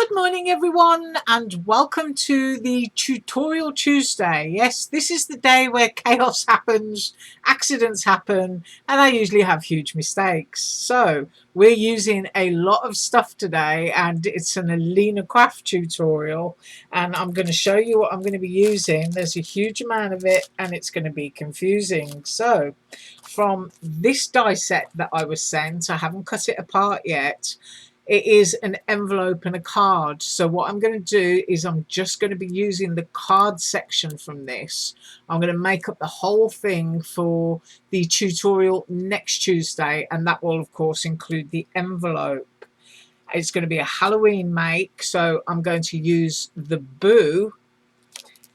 Good morning everyone and welcome to the Tutorial Tuesday. Yes, this is the day where chaos happens, accidents happen, and I usually have huge mistakes. So we're using a lot of stuff today and it's an AlinaCraft tutorial, and I'm going to show you what I'm going to be using. There's a huge amount of it and it's going to be confusing. So from this die set that I was sent, I haven't cut it apart yet. It is an envelope and a card. So what I'm going to do is I'm just going to be using the card section from this. I'm going to make up the whole thing for the tutorial next Tuesday, and that will of course include the envelope. It's going to be a Halloween make, so I'm going to use the boo,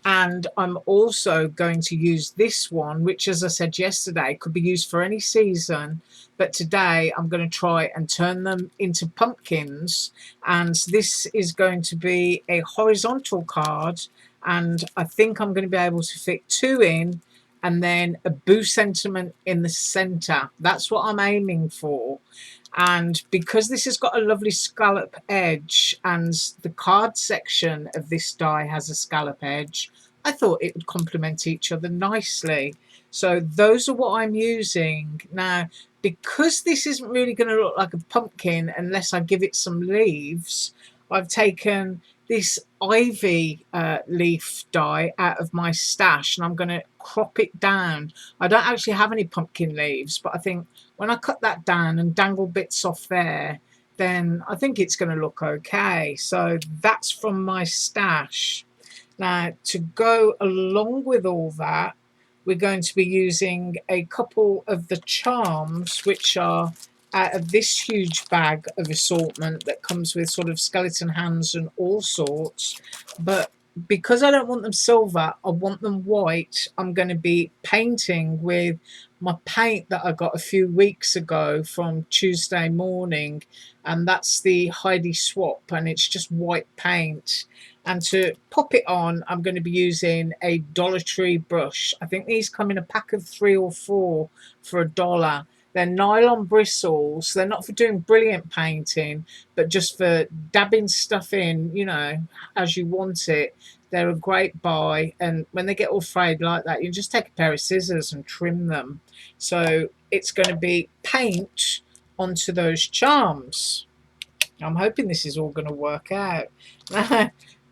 and I'm also going to use this one, which, as I said yesterday, could be used for any season, but today I'm going to try and turn them into pumpkins. And this is going to be a horizontal card, and I think I'm going to be able to fit two in and then a boo sentiment in the center. That's what I'm aiming for. And because this has got a lovely scallop edge and the card section of this die has a scallop edge, I thought it would complement each other nicely. So those are what I'm using. Now, because this isn't really going to look like a pumpkin unless I give it some leaves, I've taken this ivy leaf die out of my stash and I'm going to crop it down. I don't actually have any pumpkin leaves, but I think when I cut that down and dangle bits off there, then I think it's going to look okay. So that's from my stash. Now, to go along with all that, we're going to be using a couple of the charms, which are out of this huge bag of assortment that comes with sort of skeleton hands and all sorts. But because I don't want them silver, I want them white, I'm going to be painting with my paint that I got a few weeks ago from Tuesday morning, and that's the Heidi Swap, and it's just white paint. And to pop it on, I'm going to be using a Dollar Tree brush. I think these come in a pack of 3 or 4 for $1. They're nylon bristles. They're not for doing brilliant painting, but just for dabbing stuff in, you know, as you want it. They're a great buy. And when they get all frayed like that, you just take a pair of scissors and trim them. So it's going to be paint onto those charms. I'm hoping this is all going to work out.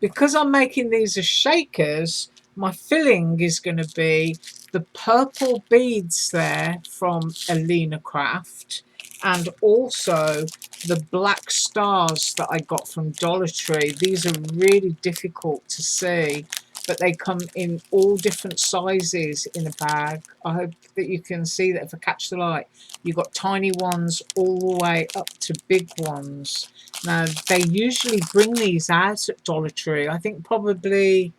Because I'm making these as shakers, my filling is going to be the purple beads there from AlinaCraft, and also the black stars that I got from Dollar Tree. These are really difficult to see, but they come in all different sizes in a bag. I hope that you can see that if I catch the light. You've got tiny ones all the way up to big ones. Now, they usually bring these out at Dollar Tree. I think probably,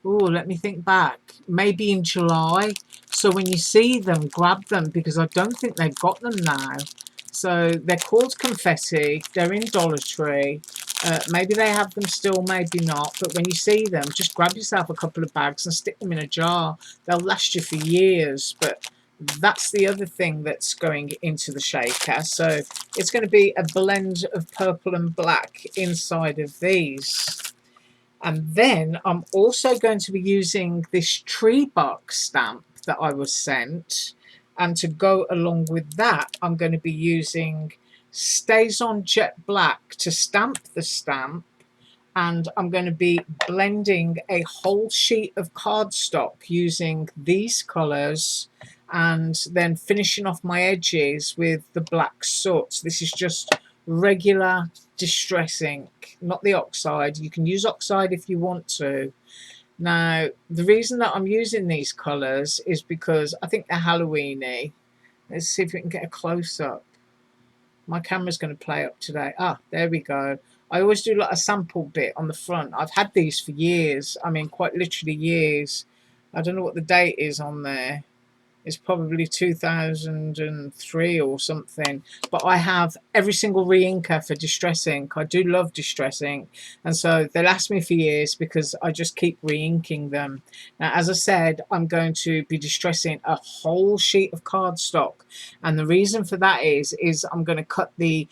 oh, let me think back, maybe in July. So when you see them, grab them, because I don't think they've got them now. So they're called confetti. They're in Dollar Tree. Maybe they have them still, maybe not. But when you see them, just grab yourself a couple of bags and stick them in a jar. They'll last you for years. But that's the other thing that's going into the shaker. So it's going to be a blend of purple and black inside of these. And then I'm also going to be using this tree bark stamp that I was sent. And to go along with that, I'm going to be using Stays on Jet Black to stamp the stamp. And I'm going to be blending a whole sheet of cardstock using these colours, and then finishing off my edges with the black soot. This is just regular distress ink, not the oxide. You can use oxide if you want to. Now, the reason that I'm using these colours is because I think they're Halloweeny. Let's see if we can get a close-up. My camera's going to play up today. Ah, there we go. I always do like a sample bit on the front. I've had these for years. I mean, quite literally years. I don't know what the date is on there. It's probably 2003 or something. But I have every single re-inker for distress ink. I do love distress ink. And so they last me for years because I just keep re-inking them. Now, as I said, I'm going to be distressing a whole sheet of cardstock. And the reason for that is I'm going to cut the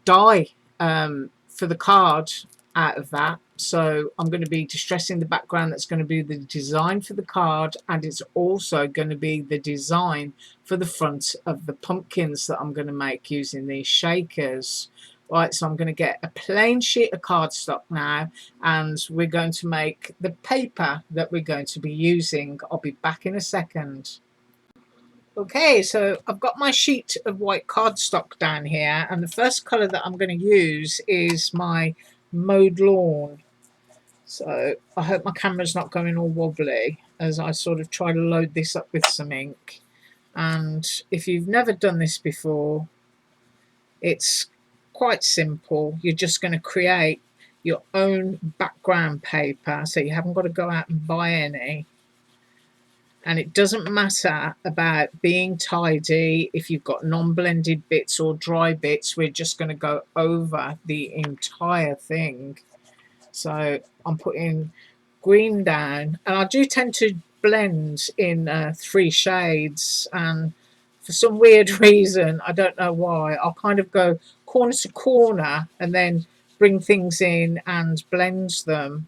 die for the card out of that. So I'm going to be distressing the background that's going to be the design for the card, and it's also going to be the design for the front of the pumpkins that I'm going to make using these shakers. Right, so I'm going to get a plain sheet of cardstock now, and we're going to make the paper that we're going to be using. I'll be back in a second. Okay, so I've got my sheet of white cardstock down here, and the first colour that I'm going to use is my mowed lawn. So I hope my camera's not going all wobbly as I sort of try to load this up with some ink. And if you've never done this before, it's quite simple. You're just going to create your own background paper, so you haven't got to go out and buy any. And it doesn't matter about being tidy if you've got non-blended bits or dry bits. We're just going to go over the entire thing. So I'm putting green down, and I do tend to blend in 3 shades, and for some weird reason, I don't know why, I'll kind of go corner to corner and then bring things in and blend them.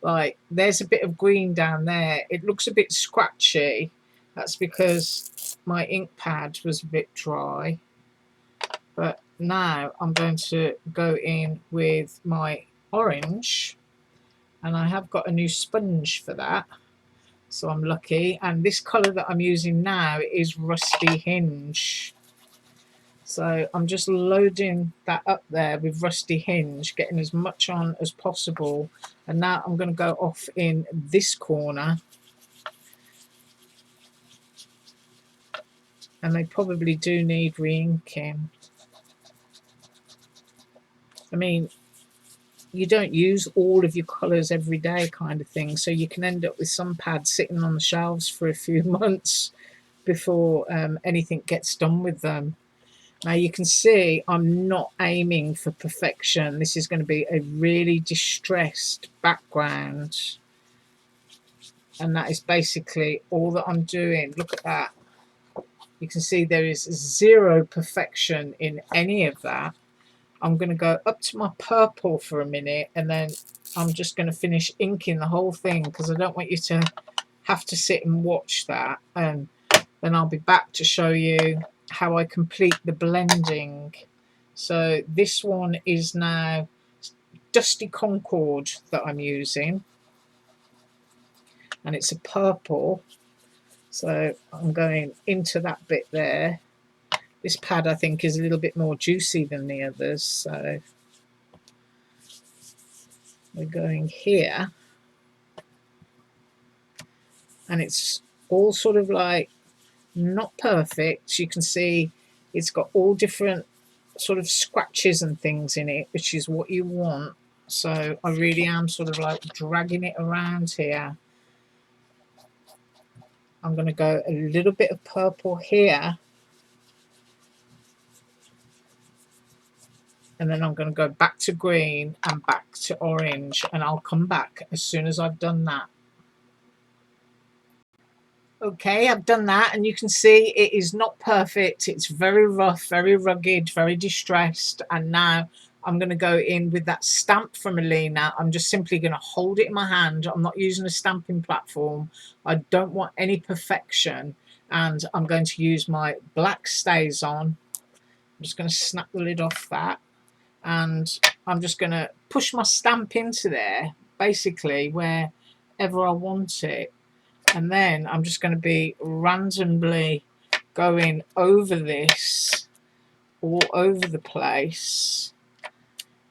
Like, there's a bit of green down there. It looks a bit scratchy. That's because my ink pad was a bit dry. But now I'm going to go in with my orange, and I have got a new sponge for that, so I'm lucky. And this colour that I'm using now is Rusty Hinge. So I'm just loading that up there with Rusty Hinge, getting as much on as possible. And now I'm going to go off in this corner. And they probably do need re-inking. I mean, you don't use all of your colours every day kind of thing. So you can end up with some pads sitting on the shelves for a few months before anything gets done with them. Now you can see I'm not aiming for perfection. This is going to be a really distressed background. And that is basically all that I'm doing. Look at that. You can see there is zero perfection in any of that. I'm going to go up to my purple for a minute, and then I'm just going to finish inking the whole thing, because I don't want you to have to sit and watch that. And then I'll be back to show you how I complete the blending. So this one is now Dusty Concord that I'm using, and it's a purple. So I'm going into that bit there. This pad I think is a little bit more juicy than the others, so we're going here, and it's all sort of like not perfect. You can see it's got all different sort of scratches and things in it, which is what you want. So I really am sort of like dragging it around here. I'm going to go a little bit of purple here, and then I'm going to go back to green and back to orange, and I'll come back as soon as I've done that. Okay, I've done that, and you can see it is not perfect. It's very rough, very rugged, very distressed. And now I'm going to go in with that stamp from Alina. I'm just simply going to hold it in my hand. I'm not using a stamping platform. I don't want any perfection. And I'm going to use my black StazOn. I'm just going to snap the lid off that. And I'm just going to push my stamp into there, basically wherever I want it. And then I'm just going to be randomly going over this all over the place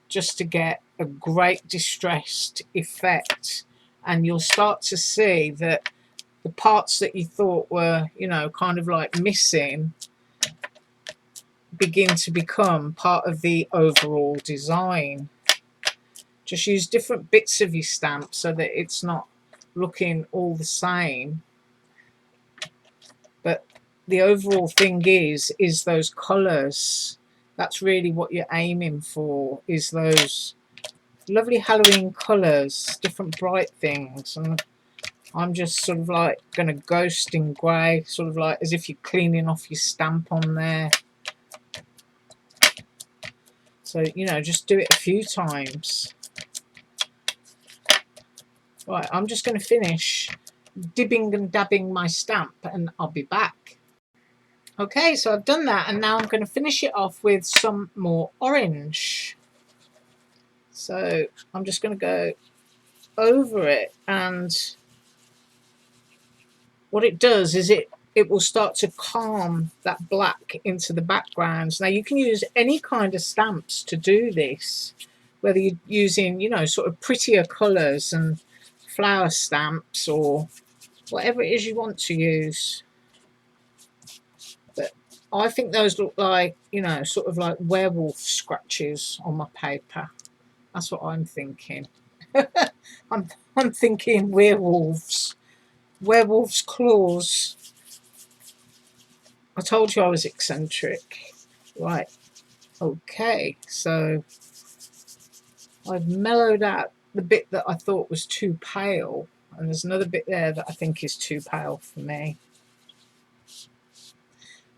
just to get a great distressed effect. And you'll start to see that the parts that you thought were, you know, kind of like missing begin to become part of the overall design. Just use different bits of your stamp so that it's not looking all the same. But the overall thing is those colours. That's really what you're aiming for, is those lovely Halloween colours, different bright things. And I'm just sort of like going to ghost in grey, sort of like as if you're cleaning off your stamp on there. So, you know, just do it a few times. Right, I'm just going to finish dibbing and dabbing my stamp and I'll be back. Okay, so I've done that and now I'm going to finish it off with some more orange. So I'm just going to go over it, and what it does is it will start to calm that black into the backgrounds. Now you can use any kind of stamps to do this, whether you're using, you know, sort of prettier colours and flower stamps or whatever it is you want to use. But I think those look like, you know, sort of like werewolf scratches on my paper. That's what I'm thinking. I'm thinking werewolves. Werewolf's claws. I told you I was eccentric. Right. Okay. So I've mellowed out the bit that I thought was too pale. And there's another bit there that I think is too pale for me.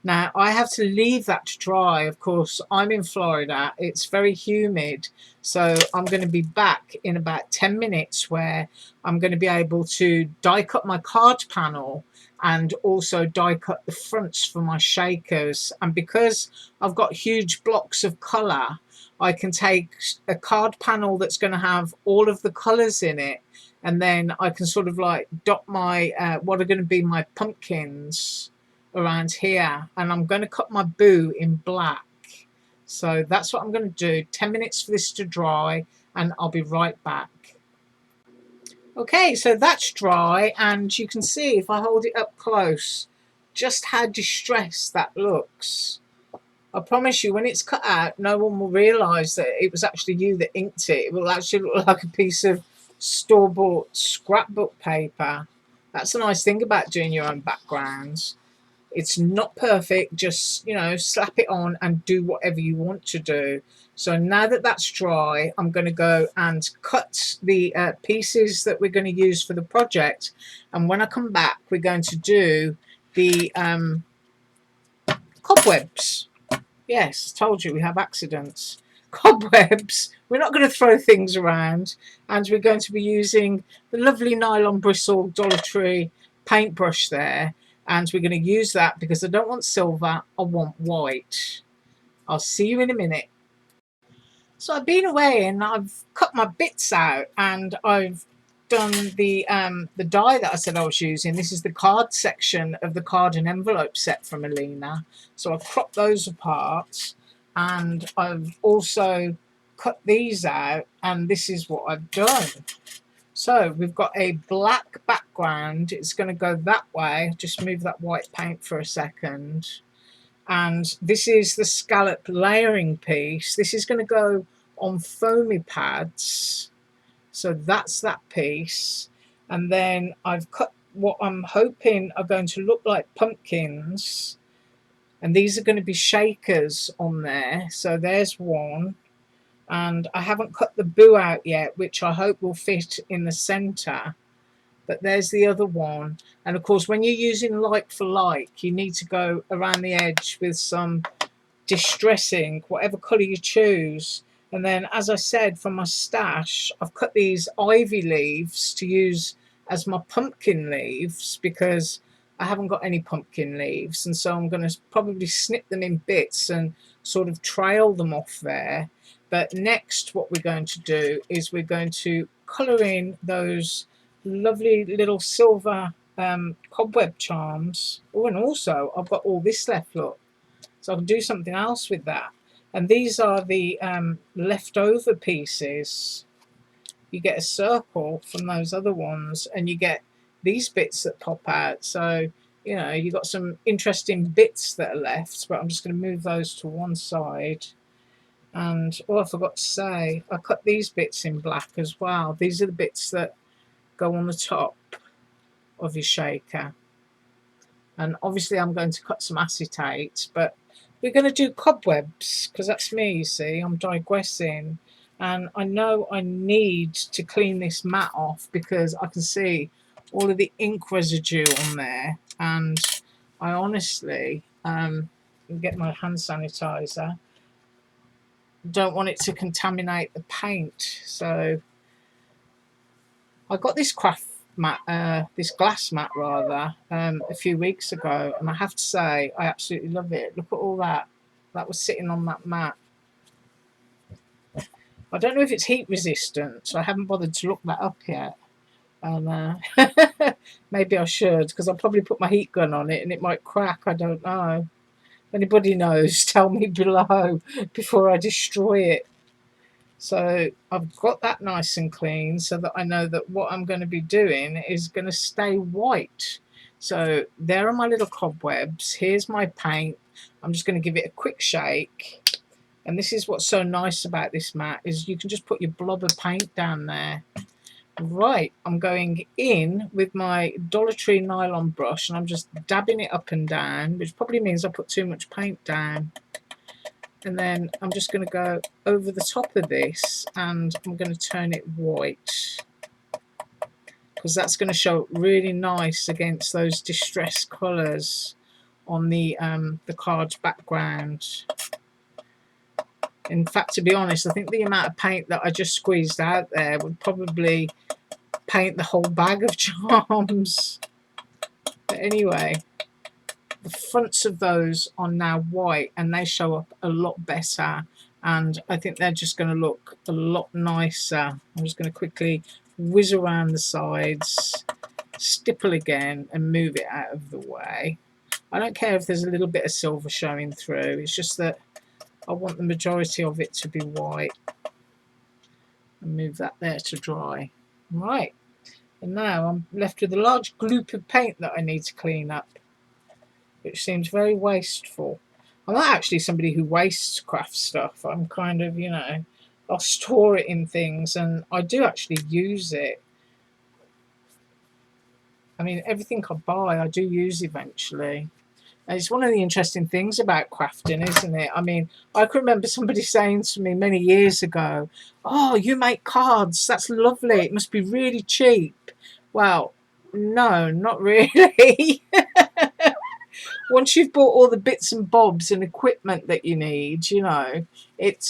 Now, I have to leave that to dry. Of course, I'm in Florida. It's very humid. So I'm going to be back in about 10 minutes where I'm going to be able to die cut my card panel and also die cut the fronts for my shakers. And because I've got huge blocks of colour, I can take a card panel that's going to have all of the colours in it, and then I can sort of like dot my what are going to be my pumpkins around here, and I'm going to cut my boo in black. So that's what I'm going to do. 10 minutes for this to dry and I'll be right back. Okay, so that's dry, and you can see if I hold it up close just how distressed that looks. I promise you, when it's cut out, no one will realise that it was actually you that inked it. It will actually look like a piece of store-bought scrapbook paper. That's the nice thing about doing your own backgrounds. It's not perfect, just, you know, slap it on and do whatever you want to do. So now that that's dry, I'm going to go and cut the pieces that we're going to use for the project. And when I come back, we're going to do the cobwebs. Yes, told you we have accidents. Cobwebs. We're not going to throw things around, and we're going to be using the lovely nylon bristle Dollar Tree paintbrush there, and we're going to use that because I don't want silver, I want white. I'll see you in a minute. So I've been away and I've cut my bits out, and I've done the die that I said I was using. This is the card section of the card and envelope set from Alina. So I've cropped those apart, and I've also cut these out, and this is what I've done. So we've got a black background. It's going to go that way. Just move that white paint for a second. And this is the scallop layering piece. This is going to go on foamy pads. So that's that piece. And then I've cut what I'm hoping are going to look like pumpkins. And these are going to be shakers on there. So there's one. And I haven't cut the boo out yet, which I hope will fit in the center. But there's the other one. And of course, when you're using like for like, you need to go around the edge with some distressing, whatever colour you choose. And then, as I said, for my stash, I've cut these ivy leaves to use as my pumpkin leaves because I haven't got any pumpkin leaves. And so I'm going to probably snip them in bits and sort of trail them off there. But next, what we're going to do is we're going to colour in those lovely little silver cobweb charms. Oh, and also I've got all this left, look. So I can do something else with that. And these are the leftover pieces. You get a circle from those other ones, and you get these bits that pop out. So, you know, you've got some interesting bits that are left, but I'm just going to move those to one side. And, oh, I forgot to say, I cut these bits in black as well. These are the bits that go on the top of your shaker. And obviously I'm going to cut some acetate, but we're going to do cobwebs because that's me, you see. I'm digressing, and I know I need to clean this mat off because I can see all of the ink residue on there, and I honestly get my hand sanitizer, don't want it to contaminate the paint. So I got this craft mat, this glass mat rather, a few weeks ago, and I have to say I absolutely love it. Look at all that. That was sitting on that mat. I don't know if it's heat resistant, so I haven't bothered to look that up yet. And maybe I should, because I'll probably put my heat gun on it and it might crack. I don't know. If anybody knows, tell me below before I destroy it. So I've got that nice and clean so that I know that what I'm going to be doing is going to stay white. So there are my little cobwebs. Here's my paint. I'm just going to give it a quick shake. And this is what's so nice about this mat, is you can just put your blob of paint down there. Right, I'm going in with my Dollar Tree nylon brush and I'm just dabbing it up and down, which probably means I put too much paint down. And then I'm just going to go over the top of this and I'm going to turn it white, because that's going to show really nice against those distressed colours on the card's background. In fact, to be honest, I think the amount of paint that I just squeezed out there would probably paint the whole bag of charms. But anyway, the fronts of those are now white and they show up a lot better, and I think they're just going to look a lot nicer. I'm just going to quickly whiz around the sides, stipple again and move it out of the way. I don't care if there's a little bit of silver showing through, it's just that I want the majority of it to be white. And move that there to dry. Right, and now I'm left with a large gloop of paint that I need to clean up, which seems very wasteful. I'm not actually somebody who wastes craft stuff. I'm kind of, you know, I'll store it in things and I do actually use it. I mean, everything I buy I do use eventually. It's one of the interesting things about crafting, isn't it? I mean, I can remember somebody saying to me many years ago, "Oh, you make cards, that's lovely, it must be really cheap." Well, no, not really. Once you've bought all the bits and bobs and equipment that you need, you know, it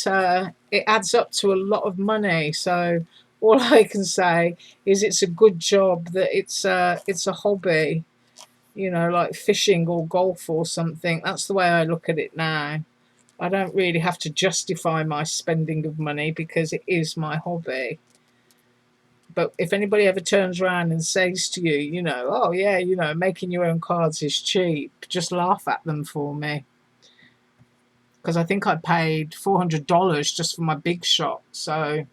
adds up to a lot of money. So all I can say is it's a good job that it's a hobby, you know, like fishing or golf or something. That's the way I look at it now. I don't really have to justify my spending of money because it is my hobby. But if anybody ever turns around and says to you, you know, "Oh yeah, you know, making your own cards is cheap," just laugh at them for me. Because I think I paid $400 just for my big shot. So,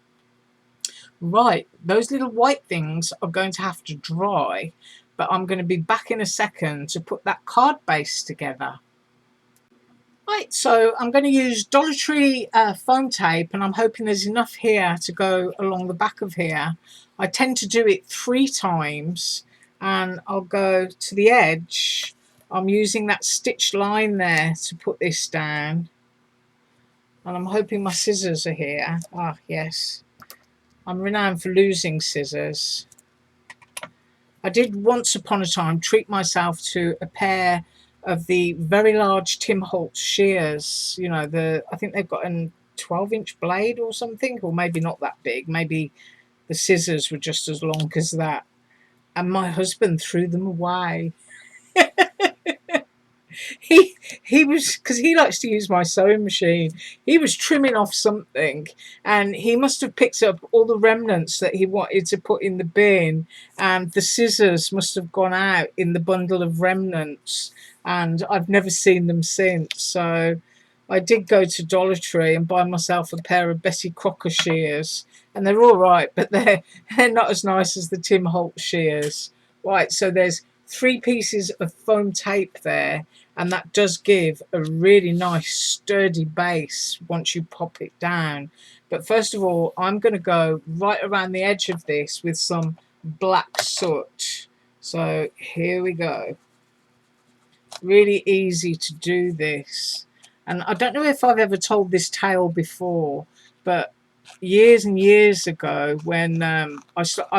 right, those little white things are going to have to dry, but I'm going to be back in a second to put that card base together. Right, so I'm going to use Dollar Tree foam tape, and I'm hoping there's enough here to go along the back of here. I tend to do it 3 times, and I'll go to the edge. I'm using that stitched line there to put this down, and I'm hoping my scissors are here. Ah, yes. I'm renowned for losing scissors. I did once upon a time treat myself to a pair of the very large Tim Holtz shears. You know, I think they've got a 12-inch blade or something, or maybe not that big. Maybe the scissors were just as long as that. And my husband threw them away. he was, because he likes to use my sewing machine, he was trimming off something and he must have picked up all the remnants that he wanted to put in the bin, and the scissors must have gone out in the bundle of remnants, and I've never seen them since. So I did go to Dollar Tree and buy myself a pair of Betty Crocker shears, and they're all right, but they're not as nice as the Tim Holtz shears. Right, so there's 3 pieces of foam tape there, and that does give a really nice sturdy base once you pop it down. But first of all, I'm going to go right around the edge of this with some black soot. So here we go. Really easy to do this. And I don't know if I've ever told this tale before, but years and years ago when I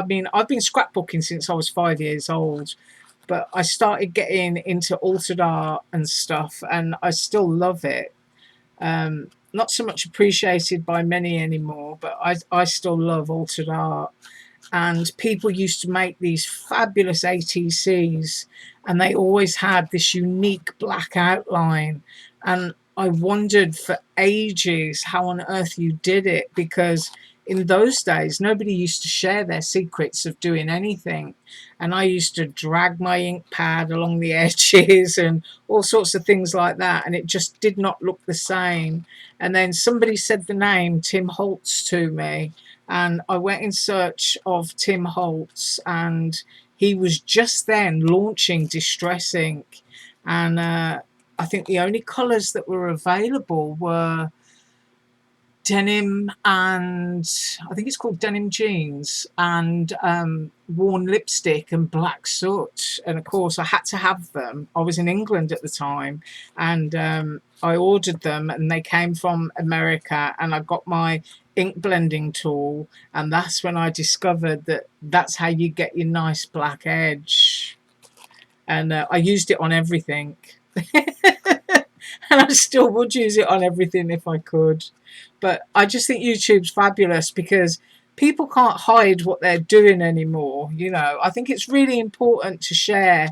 mean, I've been scrapbooking since I was 5 years old, but I started getting into altered art and stuff, and I still love it. Not so much appreciated by many anymore, but I still love altered art. and people used to make these fabulous ATCs, and they always had this unique black outline. And I wondered for ages how on earth you did it, because in those days nobody used to share their secrets of doing anything. And I used to drag my ink pad along the edges and all sorts of things like that, and it just did not look the same. And then somebody said the name Tim Holtz to me, and I went in search of Tim Holtz, and he was just then launching Distress Ink. And I think the only colours that were available were denim, and I think it's called denim jeans, and worn lipstick and black soot. And of course I had to have them. I was in England at the time, and I ordered them, and they came from America, and I got my ink blending tool, and that's when I discovered that that's how you get your nice black edge. And I used it on everything. And I still would use it on everything if I could. But I just think YouTube's fabulous because people can't hide what they're doing anymore. You know, I think it's really important to share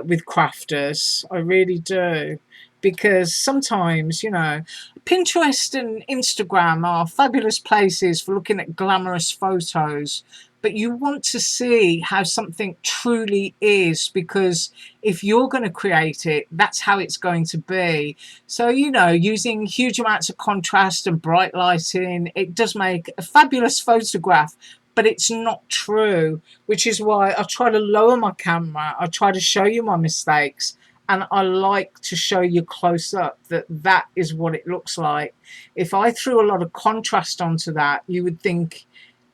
with crafters. I really do. Because sometimes, you know, Pinterest and Instagram are fabulous places for looking at glamorous photos, but you want to see how something truly is, because if you're going to create it, that's how it's going to be. So, you know, using huge amounts of contrast and bright lighting, it does make a fabulous photograph, but it's not true, which is why I try to lower my camera. I try to show you my mistakes, and I like to show you close up that that is what it looks like. If I threw a lot of contrast onto that, you would think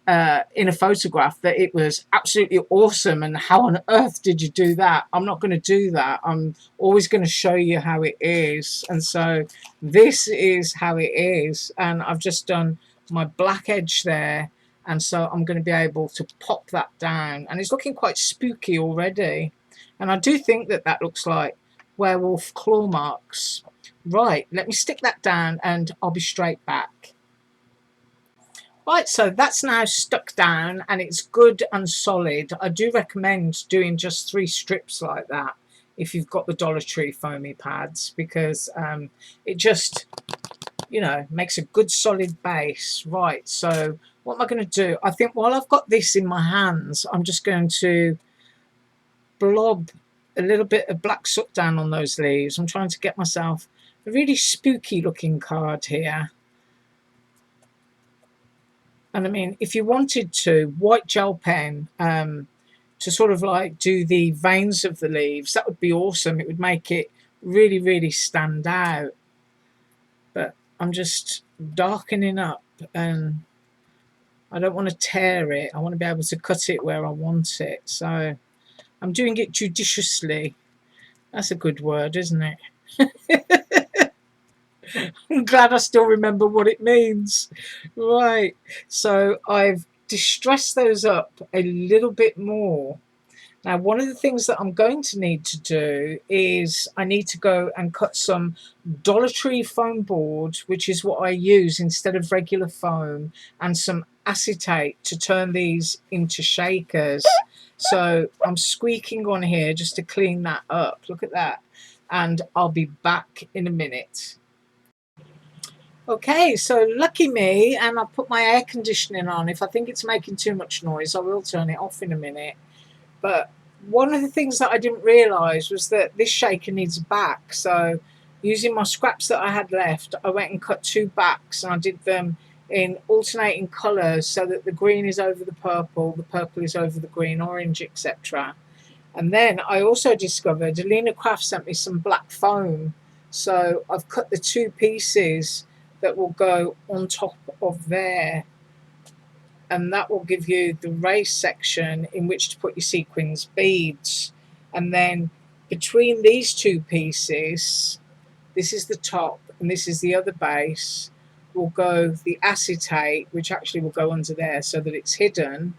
in a photograph that it was absolutely awesome, and how on earth did you do that? I'm not going to do that. I'm always going to show you how it is. And so this is how it is, and I've just done my black edge there, and so I'm going to be able to pop that down, and it's looking quite spooky already. And I do think that that looks like werewolf claw marks. Right, let me stick that down and I'll be straight back. Right, so that's now stuck down and it's good and solid. I do recommend doing just 3 strips like that if you've got the Dollar Tree foamy pads, because it just, you know, makes a good solid base. Right, so what am I going to do? I think while I've got this in my hands, I'm just going to blob a little bit of black soot down on those leaves. I'm trying to get myself a really spooky looking card here. And I mean, if you wanted to, white gel pen to sort of like do the veins of the leaves, that would be awesome. It would make it really, really stand out. But I'm just darkening up, and I don't want to tear it. I want to be able to cut it where I want it. So I'm doing it judiciously. That's a good word, isn't it? I'm glad I still remember what it means. Right, so I've distressed those up a little bit more. Now, one of the things that I'm going to need to do is I need to go and cut some Dollar Tree foam board, which is what I use instead of regular foam, and some acetate to turn these into shakers. So I'm squeaking on here just to clean that up. Look at that. And I'll be back in a minute. Okay, so lucky me, and I'll put my air conditioning on. If I think it's making too much noise, I will turn it off in a minute. But one of the things that I didn't realise was that this shaker needs a back. So using my scraps that I had left, I went and cut 2 backs, and I did them in alternating colours so that the green is over the purple is over the green, orange, etc. And then I also discovered AlinaCraft sent me some black foam. So I've cut the 2 pieces that will go on top of there, and that will give you the race section in which to put your sequins beads. And then between these 2 pieces, this is the top and this is the other base, will go the acetate, which actually will go under there so that it's hidden.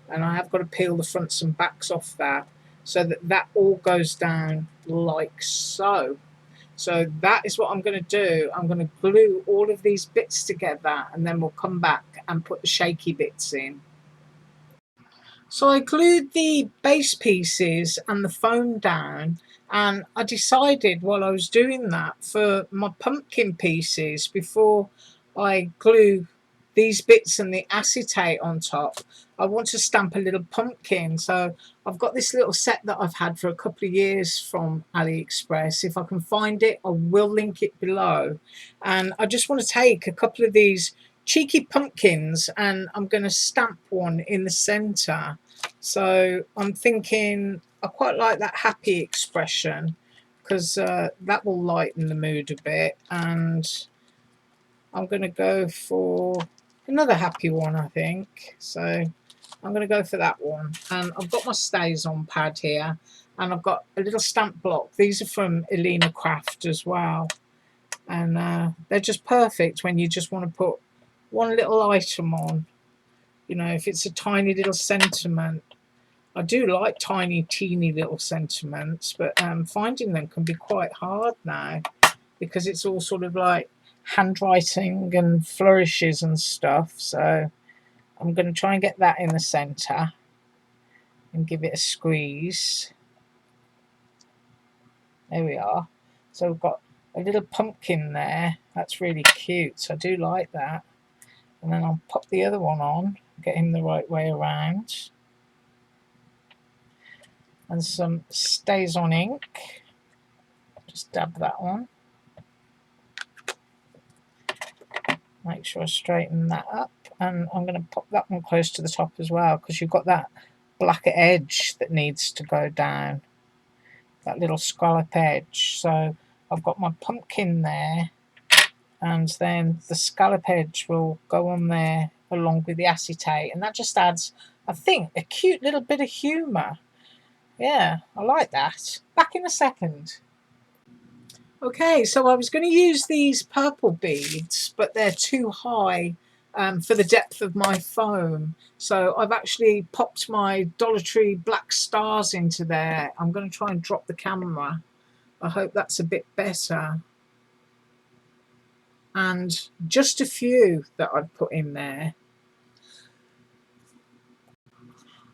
And I have got to peel the fronts and backs off that so that that all goes down like so. So that is what I'm going to do. I'm going to glue all of these bits together, and then we'll come back and put the shaky bits in. So I glued the base pieces and the foam down, and I decided while I was doing that for my pumpkin pieces, before I glue these bits and the acetate on top, I want to stamp a little pumpkin. So I've got this little set that I've had for a couple of years from Aliexpress. If I can find it, I will link it below. And I just want to take a couple of these cheeky pumpkins and I'm going to stamp one in the center. So I'm thinking I quite like that happy expression, because that will lighten the mood a bit, and I'm going to go for another happy one, I think. So I'm going to go for that one, and I've got my stays on pad here, and I've got a little stamp block. These are from AlinaCraft as well, and they're just perfect when you just want to put one little item on. You know, if it's a tiny little sentiment. I do like tiny, teeny little sentiments, but finding them can be quite hard now, because it's all sort of like handwriting and flourishes and stuff. So I'm going to try and get that in the centre and give it a squeeze. There we are. So we've got a little pumpkin there. That's really cute. I do like that. And then I'll pop the other one on, get him the right way around. And some stays on ink. Just dab that on. Make sure I straighten that up, and I'm going to pop that one close to the top as well, because you've got that black edge that needs to go down, that little scallop edge. So I've got my pumpkin there, and then the scallop edge will go on there along with the acetate, and that just adds, I think, a cute little bit of humour. Yeah, I like that. Back in a second. Okay, so I was going to use these purple beads, but they're too high for the depth of my foam. So I've actually popped my Dollar Tree black stars into there. I'm going to try and drop the camera. I hope that's a bit better. And just a few that I've put in there.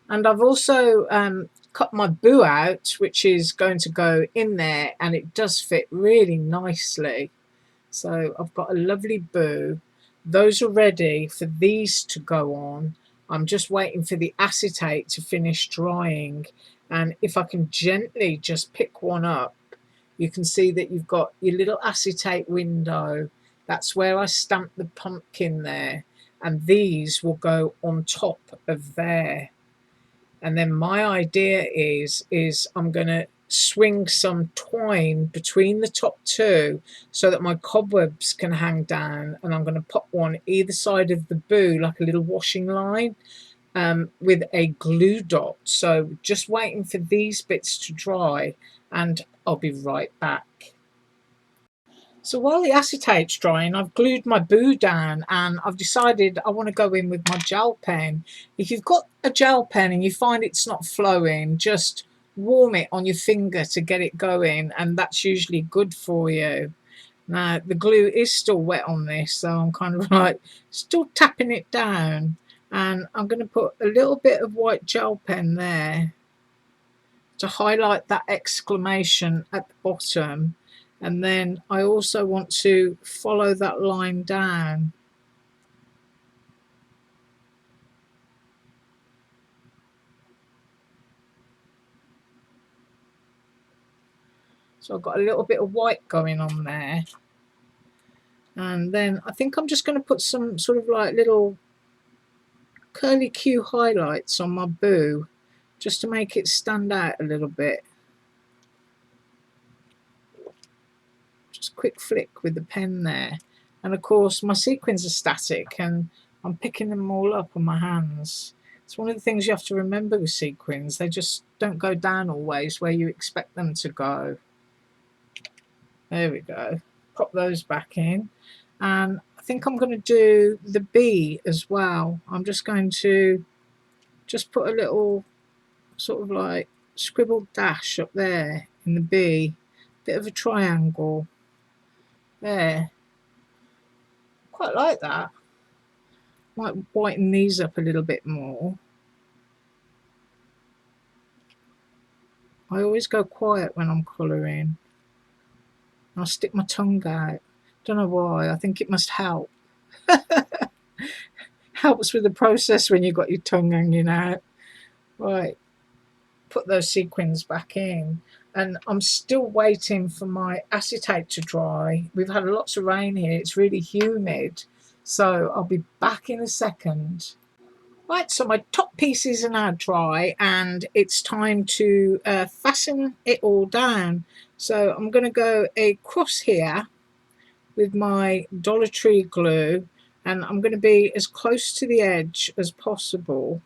And I've also cut my boo out, which is going to go in there, and it does fit really nicely. So I've got a lovely boo. Those are ready for these to go on. I'm just waiting for the acetate to finish drying. And if I can gently just pick one up, you can see that you've got your little acetate window. That's where I stamped the pumpkin there. And these will go on top of there. And then my idea is I'm going to swing some twine between the top two so that my cobwebs can hang down, and I'm going to put one either side of the boo like a little washing line with a glue dot. So just waiting for these bits to dry, and I'll be right back. So while the acetate's drying, I've glued my boo down, and I've decided I want to go in with my gel pen. If you've got a gel pen and you find it's not flowing, just warm it on your finger to get it going, and that's usually good for you. Now, the glue is still wet on this, so I'm kind of like still tapping it down, and I'm going to put a little bit of white gel pen there to highlight that exclamation at the bottom. And then I also want to follow that line down. So I've got a little bit of white going on there. And then I think I'm just going to put some sort of like little curly Q highlights on my boo, just to make it stand out a little bit. Just a quick flick with the pen there. And of course my sequins are static, and I'm picking them all up on my hands. It's one of the things you have to remember with sequins. They just don't go down always where you expect them to go. There we go. Pop those back in. And I think I'm going to do the bee as well. I'm just going to just put a little sort of like scribbled dash up there in the bee. Bit of a triangle. There. Quite like that. Might whiten these up a little bit more. I always go quiet when I'm colouring. I'll stick my tongue out. Don't know why. I think it must help. Helps with the process when you've got your tongue hanging out. Right, put those sequins back in. And I'm still waiting for my acetate to dry. We've had lots of rain here. It's really humid. So I'll be back in a second. Right, so my top pieces are now dry and it's time to fasten it all down. So I'm going to go across here with my Dollar Tree glue, and I'm going to be as close to the edge as possible.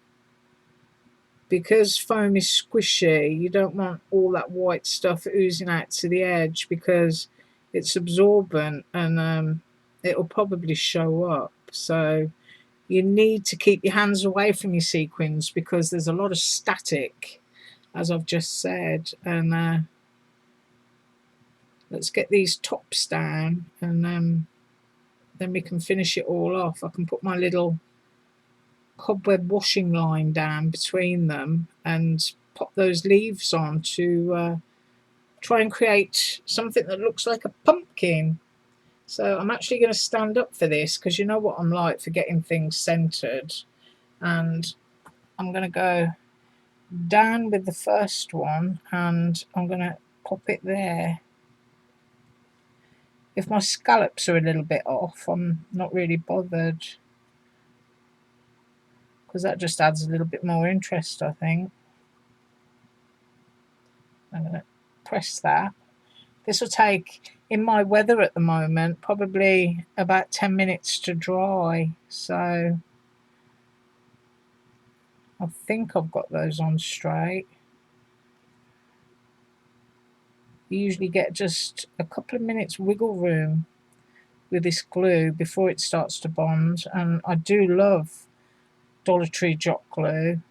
Because foam is squishy, you don't want all that white stuff oozing out to the edge because it's absorbent and it'll probably show up. So you need to keep your hands away from your sequins because there's a lot of static, as I've just said. And let's get these tops down, and then we can finish it all off. I can put my little cobweb washing line down between them and pop those leaves on to try and create something that looks like a pumpkin. So I'm actually going to stand up for this because you know what I'm like for getting things centered. And I'm going to go down with the first one and I'm going to pop it there. If my scallops are a little bit off, I'm not really bothered because that just adds a little bit more interest, I think. I'm going to press that. This will take, in my weather at the moment, probably about 10 minutes to dry. So I think I've got those on straight. You usually get just a couple of minutes wiggle room with this glue before it starts to bond, and I do love Dollar Tree Jot glue.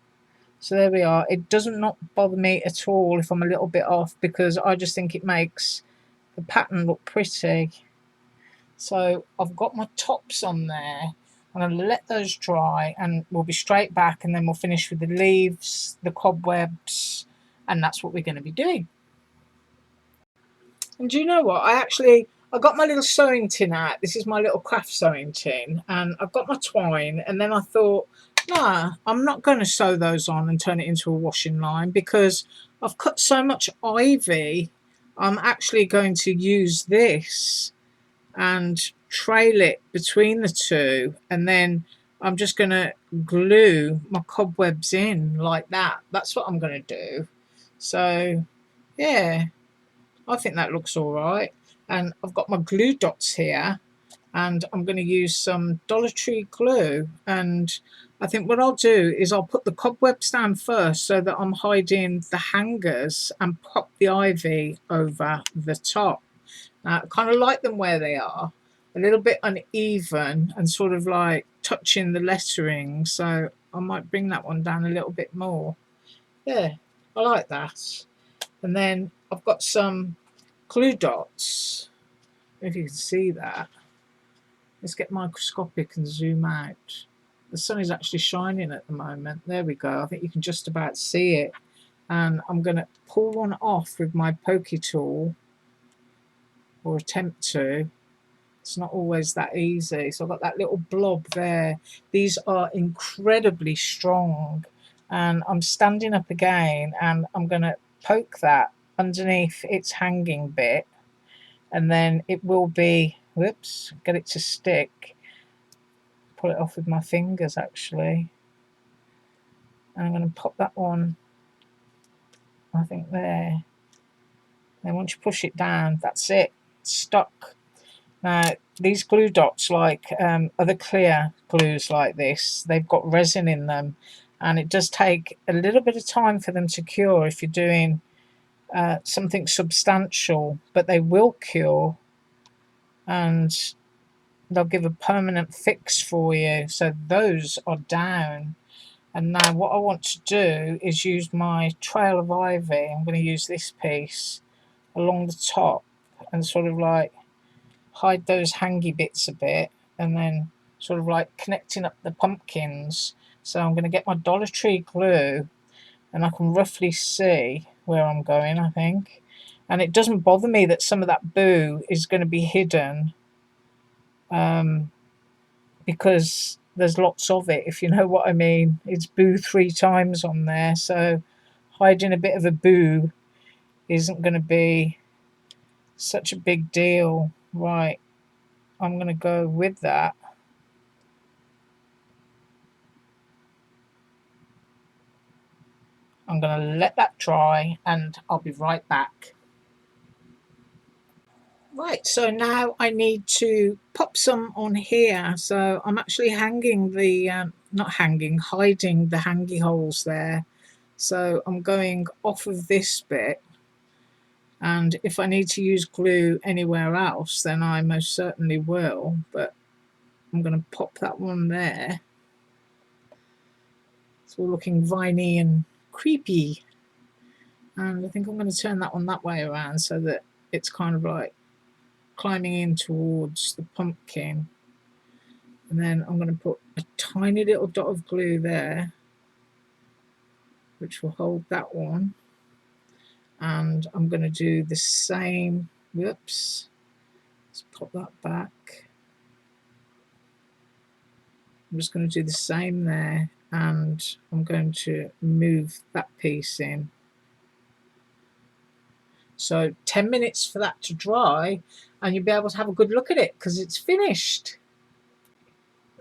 So there we are. It doesn't not bother me at all if I'm a little bit off because I just think it makes the pattern look pretty. So I've got my tops on there. I'm going to let those dry and we'll be straight back, and then we'll finish with the leaves, the cobwebs, and that's what we're going to be doing. And do you know what? I got my little sewing tin out. This is my little craft sewing tin, and I've got my twine, and then I thought, nah, I'm not going to sew those on and turn it into a washing line because I've cut so much ivy. I'm actually going to use this and trail it between the two, and then I'm just going to glue my cobwebs in like that. That's what I'm going to do. So yeah, I think that looks all right. And I've got my glue dots here, and I'm going to use some Dollar Tree glue. And I think what I'll do is I'll put the cobwebs down first so that I'm hiding the hangers and pop the ivy over the top. Now, I kind of like them where they are, a little bit uneven and sort of like touching the lettering. So I might bring that one down a little bit more. Yeah, I like that. And then I've got some glue dots, if you can see that. Let's get microscopic and zoom out. The sun is actually shining at the moment. There we go. I think you can just about see it. And I'm going to pull one off with my pokey tool, or attempt to. It's not always that easy. So I've got that little blob there. These are incredibly strong. And I'm standing up again and I'm going to poke that underneath its hanging bit. And then it will be, whoops, get it to stick. Pull it off with my fingers actually. And I'm going to pop that one, I think there. Then once you push it down, that's it. It's stuck. Now, these glue dots, like other clear glues like this, they've got resin in them, and it does take a little bit of time for them to cure if you're doing something substantial, but they will cure and they'll give a permanent fix for you. So those are down. And now what I want to do is use my trail of ivy. I'm going to use this piece along the top and sort of like hide those hangy bits a bit, and then sort of like connecting up the pumpkins. So I'm going to get my Dollar Tree glue, and I can roughly see where I'm going, I think. And it doesn't bother me that some of that boo is going to be hidden, because there's lots of it, if you know what I mean. It's boo 3 times on there, so hiding a bit of a boo isn't going to be such a big deal. Right, I'm going to go with that. I'm going to let that dry and I'll be right back. Right, so now I need to pop some on here. So I'm actually hanging the, not hanging, hiding the hangy holes there. So I'm going off of this bit, and if I need to use glue anywhere else, then I most certainly will. But I'm going to pop that one there. It's all looking viney and creepy. And I think I'm going to turn that one that way around so that it's kind of like climbing in towards the pumpkin. And then I'm going to put a tiny little dot of glue there, which will hold that one. And I'm going to do the same. Whoops. Let's pop that back. I'm just going to do the same there, and I'm going to move that piece in. So 10 minutes for that to dry, and you'll be able to have a good look at it because it's finished.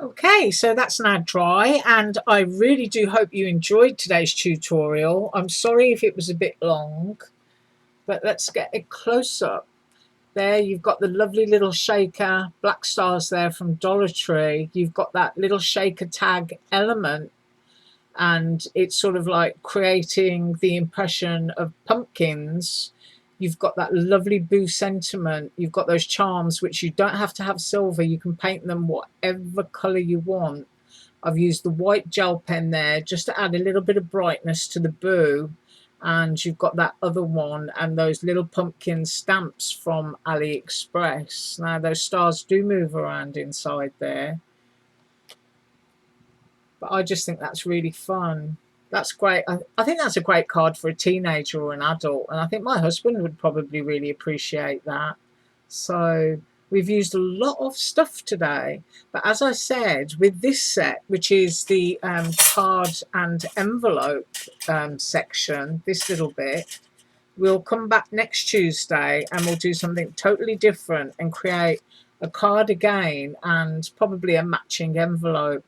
Okay, so that's now dry, and I really do hope you enjoyed today's tutorial. I'm sorry if it was a bit long, but let's get a close-up. There you've got the lovely little shaker, black stars there from Dollar Tree. You've got that little shaker tag element, and it's sort of like creating the impression of pumpkins. You've got that lovely boo sentiment. You've got those charms, which you don't have to have silver. You can paint them whatever colour you want. I've used the white gel pen there just to add a little bit of brightness to the boo. And you've got that other one and those little pumpkin stamps from Aliexpress. Now, those stars do move around inside there. But I just think that's really fun. That's great. I think that's a great card for a teenager or an adult, and I think my husband would probably really appreciate that. So we've used a lot of stuff today, but as I said, with this set, which is the card and envelope section, this little bit, we'll come back next Tuesday and we'll do something totally different and create a card again and probably a matching envelope.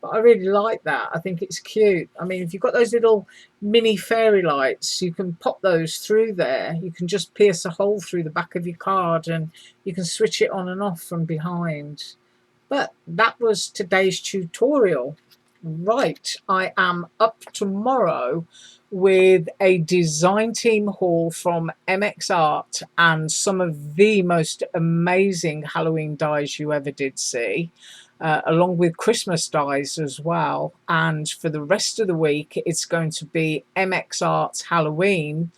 But I really like that. I think it's cute. I mean, if you've got those little mini fairy lights, you can pop those through there. You can just pierce a hole through the back of your card and you can switch it on and off from behind. But that was today's tutorial. Right, I am up tomorrow with a design team haul from MX Art and some of the most amazing Halloween dies you ever did see. Along with Christmas dies as well. And for the rest of the week, it's going to be MX Arts Halloween.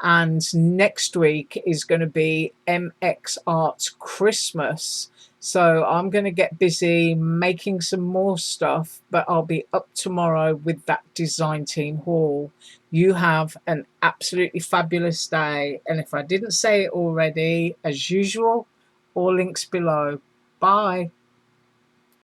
And next week is going to be MX Arts Christmas. So I'm going to get busy making some more stuff, but I'll be up tomorrow with that design team haul. You have an absolutely fabulous day. And if I didn't say it already, as usual, all links below. Bye.